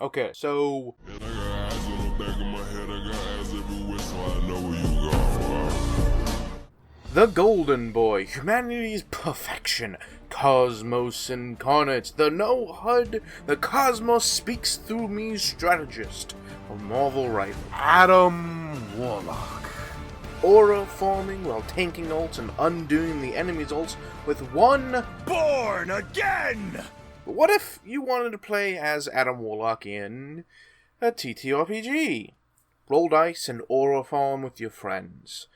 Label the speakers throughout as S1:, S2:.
S1: Okay, so...
S2: And I got eyes on the back of my head, I got eyes everywhere, so I know where you go.
S1: The Golden Boy, humanity's perfection, Cosmos incarnate, the no-HUD, the Cosmos speaks through me strategist, a Marvel writer, Adam Warlock. Aura forming while tanking ults and undoing the enemy's ults with one Born Again! But what if you wanted to play as Adam Warlock in a TTRPG? Roll dice and aura farm with your friends,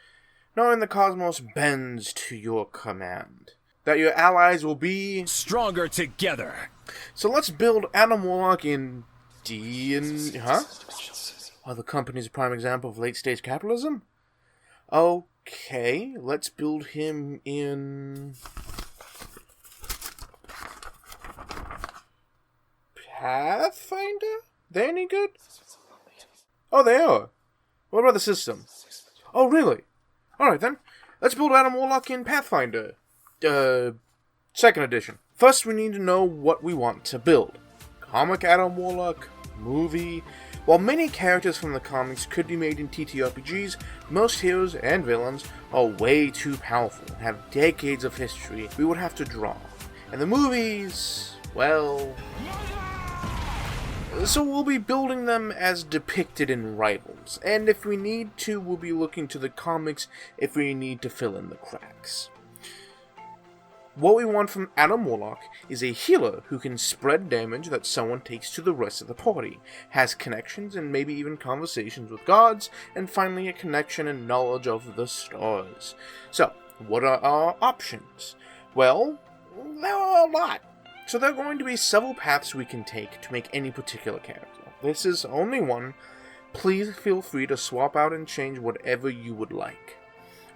S1: knowing the cosmos bends to your command, that your allies will be
S3: stronger together.
S1: So let's build Adam Warlock in Huh? Are the company's a prime example of late-stage capitalism? Okay, let's build him in... Pathfinder? They any good? Oh, they are. What about the system? Oh, really? Alright then, let's build Adam Warlock in Pathfinder. Second edition. First, we need to know what we want to build. Comic Adam Warlock, movie. While many characters from the comics could be made in TTRPGs, most heroes and villains are way too powerful and have decades of history we would have to draw. And the movies, well... So we'll be building them as depicted in Rivals, and if we need to, we'll be looking to the comics if we need to fill in the cracks. What we want from Adam Warlock is a healer who can spread damage that someone takes to the rest of the party, has connections and maybe even conversations with gods, and finally a connection and knowledge of the stars. So, what are our options? Well, there are a lot. So there are going to be several paths we can take to make any particular character. This is only one. Please feel free to swap out and change whatever you would like.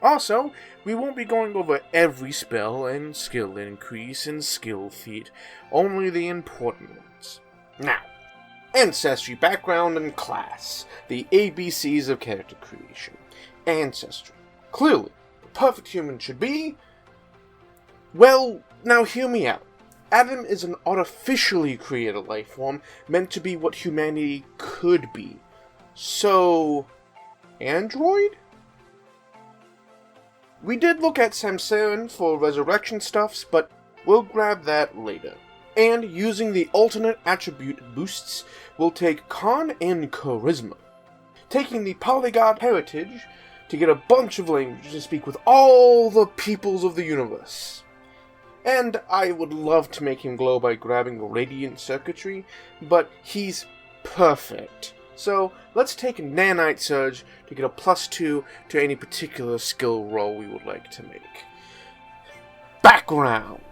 S1: Also, we won't be going over every spell and skill increase and skill feat, only the important ones. Now, ancestry, background, and class, the ABCs of character creation. Ancestry. Clearly, the perfect human should be... Well, now hear me out. Adam is an artificially created life form meant to be what humanity could be. So, android? We did look at Samsarian for resurrection stuffs, but we'll grab that later. And using the alternate attribute boosts, we'll take Con and Charisma, taking the polyglot heritage to get a bunch of languages to speak with all the peoples of the universe. And I would love to make him glow by grabbing radiant circuitry, but he's perfect. So let's take Nanite Surge to get a +2 to any particular skill roll we would like to make. Background.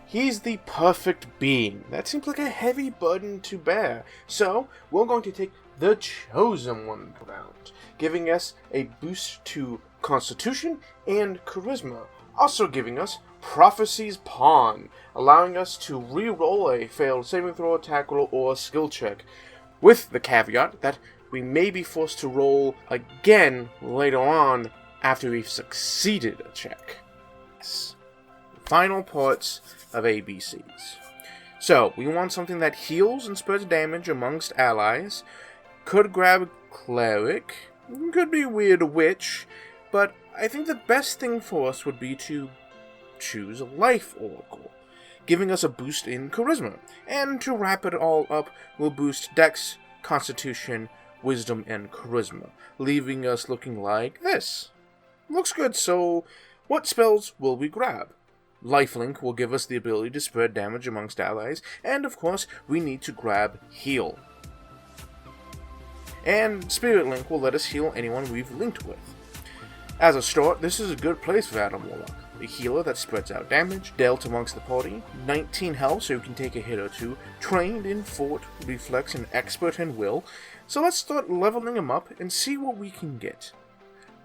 S1: He's the perfect being. That seems like a heavy burden to bear. So we're going to take the Chosen One round, giving us a boost to Constitution and Charisma, also giving us Prophecy's Pawn, allowing us to re-roll a failed saving throw, attack roll, or skill check, with the caveat that we may be forced to roll again later on after we've succeeded a check. Final parts of ABCs. So, we want something that heals and spreads damage amongst allies, could grab Cleric, could be Weird Witch, but I think the best thing for us would be to choose a Life Oracle, giving us a boost in Charisma. And to wrap it all up, we'll boost Dex, Constitution, Wisdom, and Charisma, leaving us looking like this. Looks good, so what spells will we grab? Lifelink will give us the ability to spread damage amongst allies, and of course, we need to grab Heal. And Spirit Link will let us heal anyone we've linked with. As a start, this is a good place for Adam Warlock. A healer that spreads out damage, dealt amongst the party, 19 health so you can take a hit or two, trained in Fort, Reflex, and Expert and Will. So let's start leveling him up and see what we can get.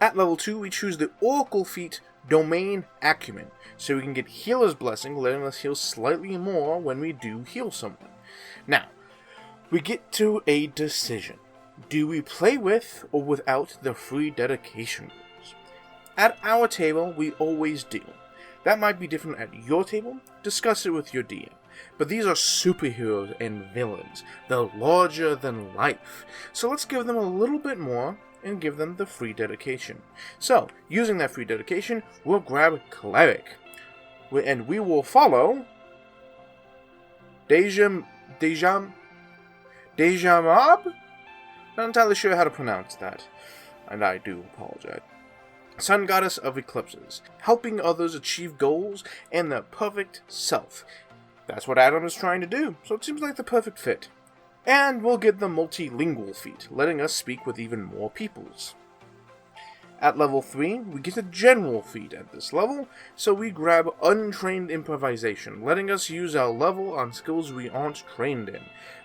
S1: At level 2, we choose the Oracle feat Domain Acumen, so we can get Healer's Blessing, letting us heal slightly more when we do heal someone. Now, we get to a decision. Do we play with or without the free dedication rules? At our table, we always do. That might be different at your table. Discuss it with your DM. but these are superheroes and villains. They're larger than life. So let's give them a little bit more and give them the free dedication. So, using that free dedication, we'll grab Cleric. And we will follow Dejamab? Not entirely sure how to pronounce that, and I do apologize. Sun Goddess of Eclipses, helping others achieve goals and their perfect self. That's what Adam is trying to do, so it seems like the perfect fit. And we'll get the multilingual feat, letting us speak with even more peoples. At level 3, we get a general feat at this level, so we grab Untrained Improvisation, letting us use our level on skills we aren't trained in.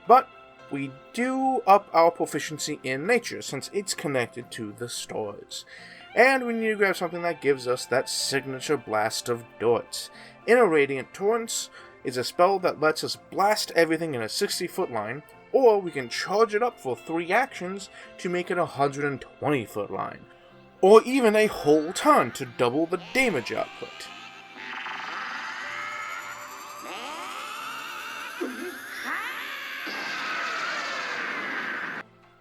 S1: But we do up our proficiency in nature, since it's connected to the stars. And we need to grab something that gives us that signature blast of darts. Inner Radiant Torrents is a spell that lets us blast everything in a 60-foot line, or we can charge it up for 3 actions to make it a 120-foot line. Or even a whole turn to double the damage output.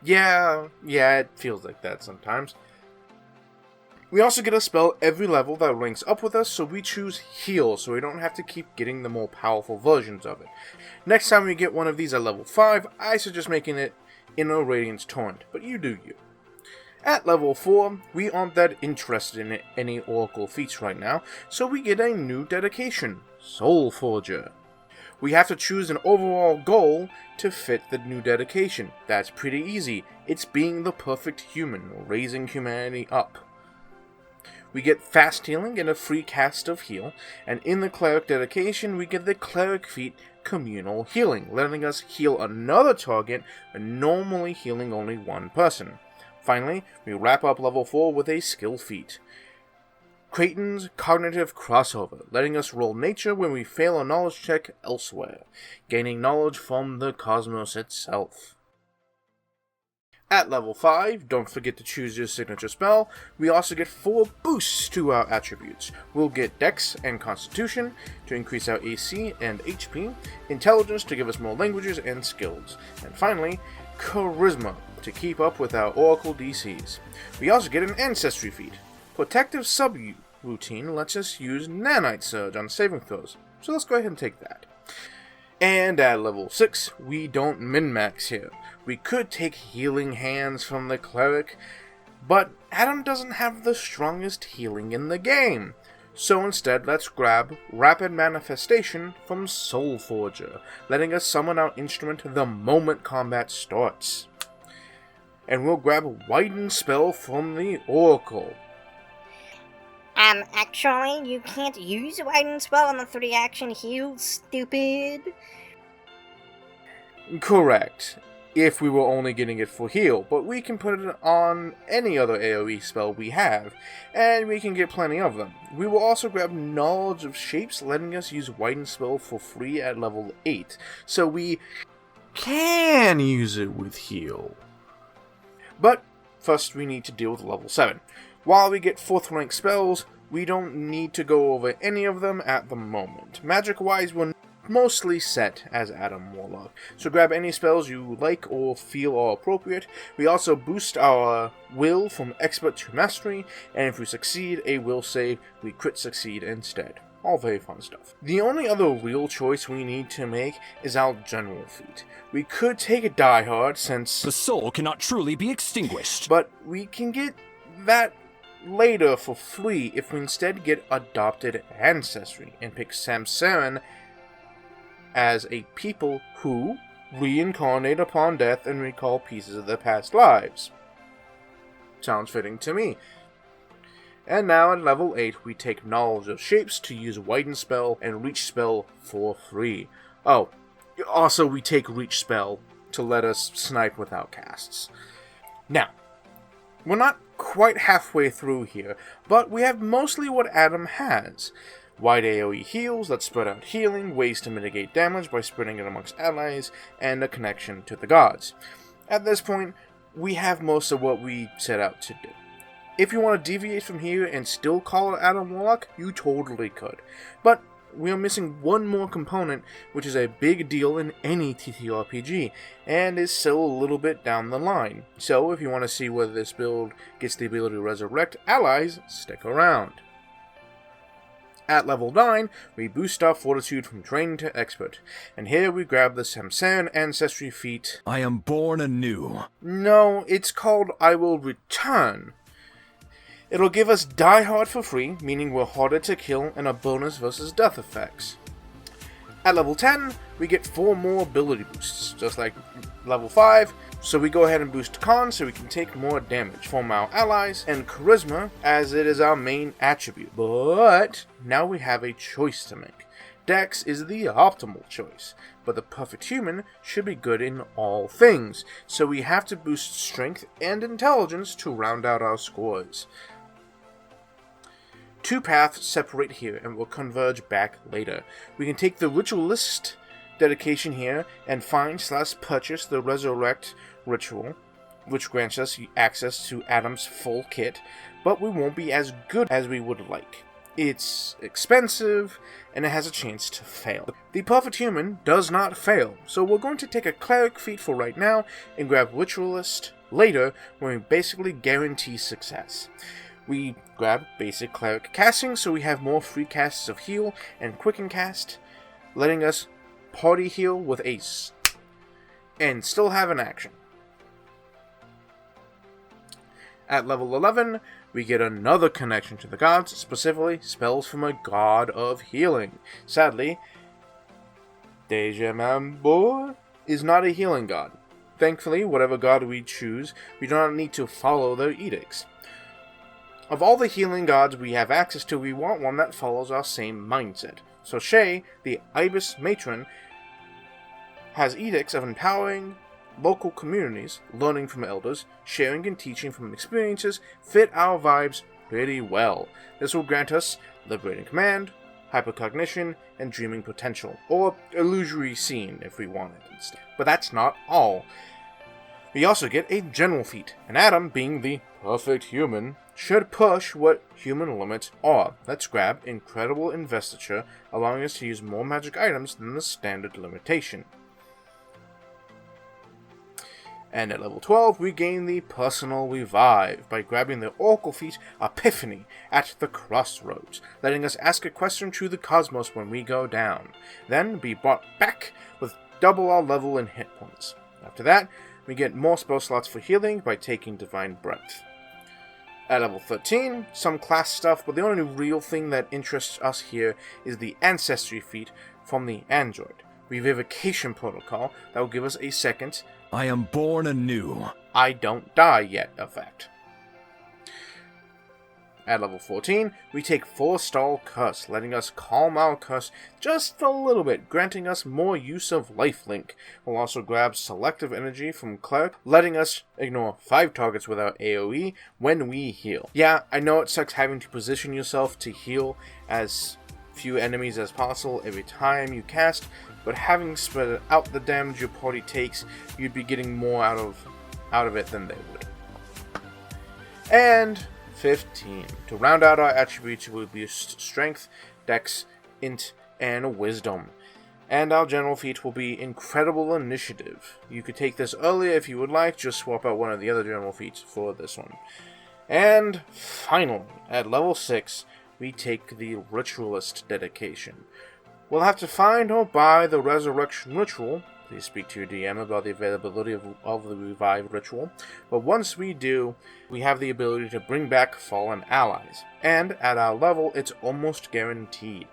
S1: Yeah, it feels like that sometimes. We also get a spell every level that ranks up with us, so we choose Heal, so we don't have to keep getting the more powerful versions of it. Next time we get one of these at level 5, I suggest making it Inner Radiance Torrent, but you do you. At level 4, we aren't that interested in any Oracle feats right now, so we get a new dedication, Soul Forger. We have to choose an overall goal to fit the new dedication. That's pretty easy. It's being the perfect human, raising humanity up. We get fast healing and a free cast of heal, and in the Cleric dedication, we get the Cleric feat Communal Healing, letting us heal another target, normally healing only one person. Finally, we wrap up level 4 with a skill feat. Creighton's Cognitive Crossover, letting us roll nature when we fail a knowledge check elsewhere, gaining knowledge from the cosmos itself. At level 5, don't forget to choose your signature spell. We also get 4 boosts to our attributes. We'll get Dex and Constitution to increase our AC and HP, Intelligence to give us more languages and skills, and finally, Charisma to keep up with our Oracle DCs. We also get an Ancestry feat. Protective Subroutine lets us use Nanite Surge on saving throws, so let's go ahead and take that. And at level 6, we don't min-max here. We could take Healing Hands from the Cleric, but Adam doesn't have the strongest healing in the game. So instead, let's grab Rapid Manifestation from Soul Forger, letting us summon our instrument the moment combat starts. And we'll grab Widen Spell from the Oracle.
S3: Actually, you can't use Widen Spell on the 3-action heal, stupid.
S1: Correct, if we were only getting it for heal, but we can put it on any other AoE spell we have, and we can get plenty of them. We will also grab Knowledge of Shapes, letting us use Widen Spell for free at level 8, so we can use it with heal. But first we need to deal with level 7. While we get 4th rank spells, we don't need to go over any of them at the moment. Magic-wise, we're mostly set as Adam Warlock, so grab any spells you like or feel are appropriate. We also boost our will from Expert to Mastery, and if we succeed a will save, we crit succeed instead. All very fun stuff. The only other real choice we need to make is our general feat. We could take a Die Hard since
S4: the soul cannot truly be extinguished,
S1: but we can get that later for free if we instead get Adopted Ancestry and pick Samsaran as a people who reincarnate upon death and recall pieces of their past lives. Sounds fitting to me. And now at level 8 we take Knowledge of Shapes to use Widen Spell and Reach Spell for free. Oh, also we take Reach Spell to let us snipe with outcasts. Now, we're not quite halfway through here, but we have mostly what Adam has. Wide AoE heals that spread out healing, ways to mitigate damage by spreading it amongst allies, and a connection to the gods. At this point, we have most of what we set out to do. If you want to deviate from here and still call it Adam Warlock, you totally could. But we are missing one more component, which is a big deal in any TTRPG, and is still a little bit down the line. So if you want to see whether this build gets the ability to resurrect allies, stick around. At level 9, we boost our fortitude from trained to expert, and here we grab the Samsarian ancestry feat.
S4: I am born anew.
S1: No, it's called I Will Return. It'll give us Die Hard for free, meaning we're harder to kill, and a bonus versus death effects. At level 10, we get 4 more ability boosts, just like level 5, so we go ahead and boost Con so we can take more damage from our allies, and Charisma, as it is our main attribute. But now we have a choice to make. Dex is the optimal choice, but the perfect human should be good in all things, so we have to boost Strength and Intelligence to round out our scores. 2 paths separate here and will converge back later. We can take the Ritualist dedication here and find/purchase the Resurrect Ritual, which grants us access to Adam's full kit, but we won't be as good as we would like. It's expensive, and it has a chance to fail. The Perfect Human does not fail, so we're going to take a Cleric feat for right now and grab Ritualist later when we basically guarantee success. We grab basic Cleric casting so we have more free casts of heal and quicken cast, letting us party heal with Ace, and still have an action. At level 11, we get another connection to the gods, specifically spells from a god of healing. Sadly, Deja Mambor is not a healing god. Thankfully, whatever god we choose, we do not need to follow their edicts. Of all the healing gods we have access to, we want one that follows our same mindset. So Shay, the Ibis Matron, has edicts of empowering local communities, learning from elders, sharing and teaching from experiences, fit our vibes pretty well. This will grant us liberating command, hypercognition, and dreaming potential, or illusory seeing if we want it instead. But that's not all. We also get a general feat, and Adam, being the perfect human, should push what human limits are. Let's grab Incredible Investiture, allowing us to use more magic items than the standard limitation. And at level 12, we gain the Personal Revive by grabbing the Oracle feat Epiphany at the Crossroads, letting us ask a question to the cosmos when we go down, then be brought back with double our level and hit points. After that, we get more spell slots for healing by taking Divine Breath. At level 13, some class stuff, but the only real thing that interests us here is the Ancestry feat from the Android, Revivification Protocol, that will give us a second
S4: I am born anew.
S1: I don't die yet effect. At level 14, we take Forestall Curse, letting us calm our curse just a little bit, granting us more use of lifelink. We'll also grab Selective Energy from Cleric, letting us ignore 5 targets with our AoE when we heal. Yeah, I know it sucks having to position yourself to heal as few enemies as possible every time you cast, but having spread out the damage your party takes, you'd be getting more out of it than they would. And 15. To round out our attributes, we'll boost Strength, Dex, Int, and Wisdom. And our general feat will be Incredible Initiative. You could take this earlier if you would like, just swap out one of the other general feats for this one. And finally, at level 6, we take the Ritualist dedication. We'll have to find or buy the Resurrection Ritual. Please speak to your DM about the availability of the Revive Ritual. But once we do, we have the ability to bring back fallen allies. And at our level, it's almost guaranteed.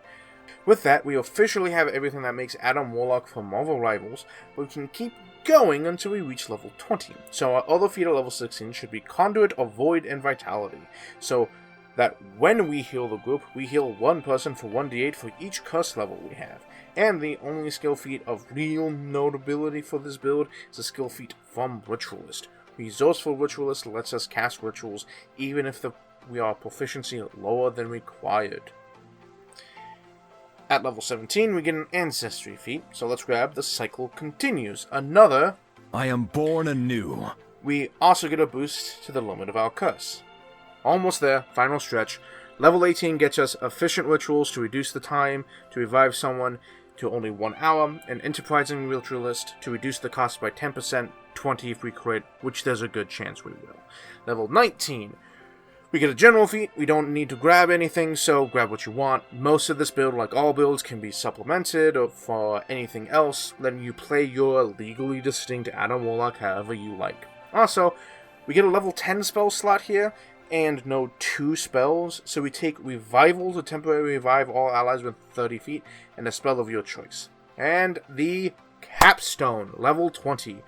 S1: With that, we officially have everything that makes Adam Warlock for Marvel Rivals, but we can keep going until we reach level 20. So our other feat at level 16 should be Conduit of Void and Vitality. So that when we heal the group, we heal one person for 1d8 for each curse level we have. And the only skill feat of real notability for this build is a skill feat from Ritualist. Resourceful Ritualist lets us cast rituals even if we are proficiency lower than required. At level 17, we get an Ancestry feat, so let's grab the Cycle Continues. Another
S4: I am born anew.
S1: We also get a boost to the limit of our curse. Almost there, final stretch. Level 18 gets us efficient rituals to reduce the time to revive someone to only 1 hour, and enterprising ritualist to reduce the cost by 10%, 20 if we crit, which there's a good chance we will. Level 19. We get a general feat. We don't need to grab anything, so grab what you want. Most of this build, like all builds, can be supplemented or for anything else, letting you play your legally distinct Adam Warlock however you like. Also, we get a level 10 spell slot here, and no 2 spells, so we take Revival to temporarily revive all allies with 30 feet, and a spell of your choice. And the Capstone, level 20.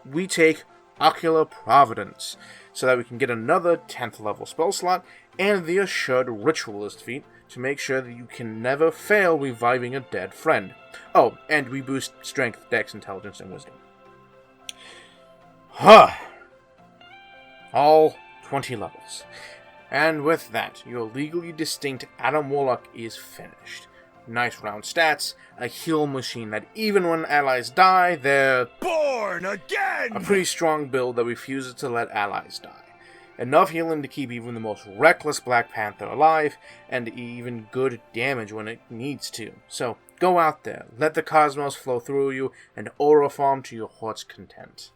S1: We take Ocular Providence, so that we can get another 10th level spell slot, and the Assured Ritualist feat, to make sure that you can never fail reviving a dead friend. Oh, and we boost Strength, Dex, Intelligence, and Wisdom. All 20 levels. And with that, your legally distinct Adam Warlock is finished. Nice round stats, a heal machine that even when allies die, they're
S4: Born again!
S1: a pretty strong build that refuses to let allies die. Enough healing to keep even the most reckless Black Panther alive, and even good damage when it needs to. So, go out there, let the cosmos flow through you, and aura farm to your heart's content.